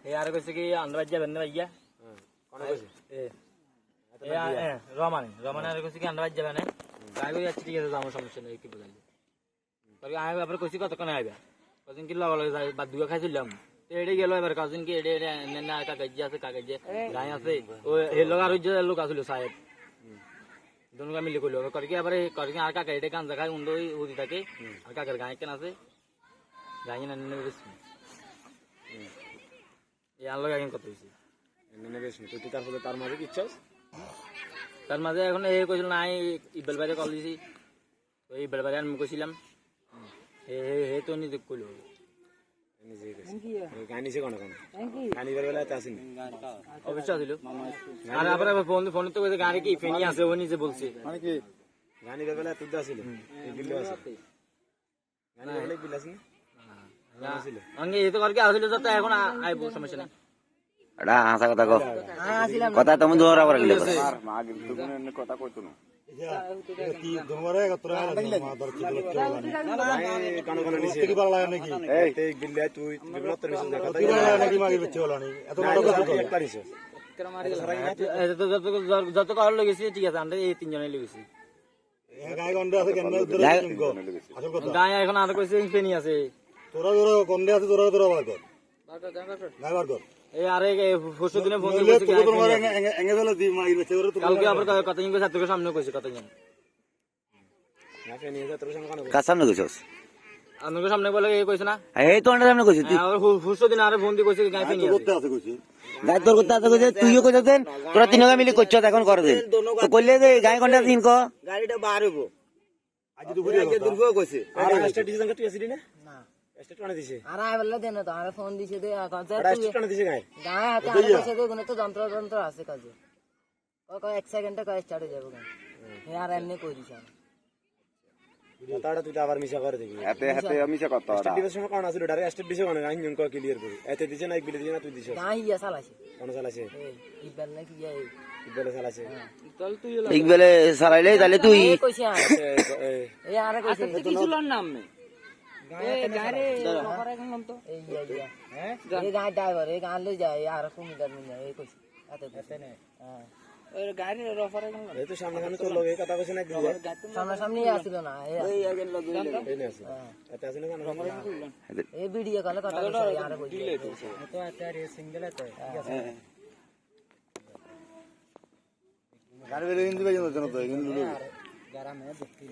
এই আর কইছে কি আন্দাজ যাবেন না ভাইয়া কোন কইছে রমানে আর কইছে কি আন্দাজ যাবেন না তাই কই যাচ্ছি ঠিক আছে আমার সমস্যা নেই কি বলাই তবে আমি আবার কইছি কতক্ষণ আইবা কদিন কি লগে লগে বাদ দুয়া খাইছিলাম এড়ে গেল এবার কদিন কি এড়ে না কাগজ আছে গাই আছে ও হে লোক আর যে লোক আসলো সাহেব দুনুকা মিলে কইলো করকে আবার করকে আর কাকা এড়ে কান দেখায় উন্ডই উদি থাকে আর কাকার গায় কেন আছে গাই না নেনে বেশ এই আলো গায় কত হইছে নেনে বেশ তুই তার মাঝে কি ইচ্ছাস তার মাঝে এখন এই কইছিল নাই ইবেল বাইরে কল দিছি তো ইবেল বাইরে আমি কইছিলাম হে হে তো নি দেখ কইলো নিজে কইছি গানি সে কোন গানি বেলা তে আসেনি অবশ্যই ছিল আর আবার ফোন তো কইছে গাড়ি কি ফেনি আছে ও নিজে বলছে মানে কি গানি বেলা তুই আসিল এই বিল্লো আছে গানি বেলা বিল আসেনি না আসিল আঙ্গে এই তো করকে আসিল তো এখন আইবো সমস্যা নাই এডা হাসা কথা কো কথা তুমি দোরা করে গেলে আর মা কিন্তু কোন কথা কইতো না কি দমরে কতরা মা দর কি কোন কোন নিছে কি পালা নাকি এই বিল্লা তুই বিল্লতর বিষ দেখা তাই নাকি মাগি বেচে হলানি এত বড় কথা কই পারিস যত কার লগেছি ঠিক আছে আমরা এই তিনজনই লগেছি গায় গন্ডে আছে কেন উদ্ধার নিমগো আসল কথা গায় এখন আর কইছে ফেনি আছে তোরা গন্ডে আছে তোরা বার কর গায় বার কর এই আরে পরশু দিনে ফোন দিয়েছে তুই তোমার এঙ্গে গেল দি মাগি বেচে ওরে কালকে আবার কতজন কইছে তোর সামনে কইছে কতজন না ফেনি আছে তোর সামনে কোন কার সামনে কইছস আপনাদের সামনে বলে এই কইছ না এই তো আন্ডার সামনে কইছিস তুই আর পরশু দিন আরে ফোন দিয়ে কইছে গায় ফেনি আছে করতে আছে কইছি গাই তোর কথা আছে কইছিস তুইও কইছস দেন তোরা তিনজনে মিলি কইছস এখন করে দেন তো কইলে যে গায় কোনটা দিন কো গাড়িটা বার হইব আজ দুপুরে কইছে আর স্টেট ডিসিশন কাটি আসিলি না না স্টেট কোন দিছে আর আই বললে দেন তো আরে ফোন দিছে দে কাজে আর স্টেট কোন দিছে গায় গায় হাতে আরে কইছে দে কোন তো যন্ত্র আছে কাজে কয় 1 সেকেন্ডে কয় স্টার্ট হয়ে যাবে গায় হে আর এমনি কই দিছে তাড়া তুই আবার মিছা করে দিবি হাতে হাতে মিছা কথা স্টেট ডিসিশন কোন আছে ডারে স্টেট দিছে কোন গায় নিয়ম কো ক্লিয়ার করি এতে দিছে না বিলে দিছে না তুই দিছ গায় ইয়া চালাছে কোন চালাছে এই বেল নাকি ইয়া কি বলে চালাছে চল তুই ঠিক বেলে সারাইলে তাহলে তুই এই কইছে এই আরে কইছে কিছুলার নাম নেই গাড়ি রফারে গেলাম তো এই ইয়া হ্যাঁ এই গায় ড্রাইভার এই গান লই যায় আর কুমিদার নিয়ে এই কইছে এতে নে হ্যাঁ ওই গাড়ি রফারে গেলাম এই তো সামনে সামনে তোর লগে কথা কইছ না দিলে সামনে আসিল না এই আগে লগে এই না আছে এতে আছে না কেন এই ভিডিও কলে কথা কইছে আর কইছে তো একটা সিঙ্গেল আছে ঠিক আছে গাড়ি বেরিয়ে হিন্দি বাজে না তো গ্রামে দেখতে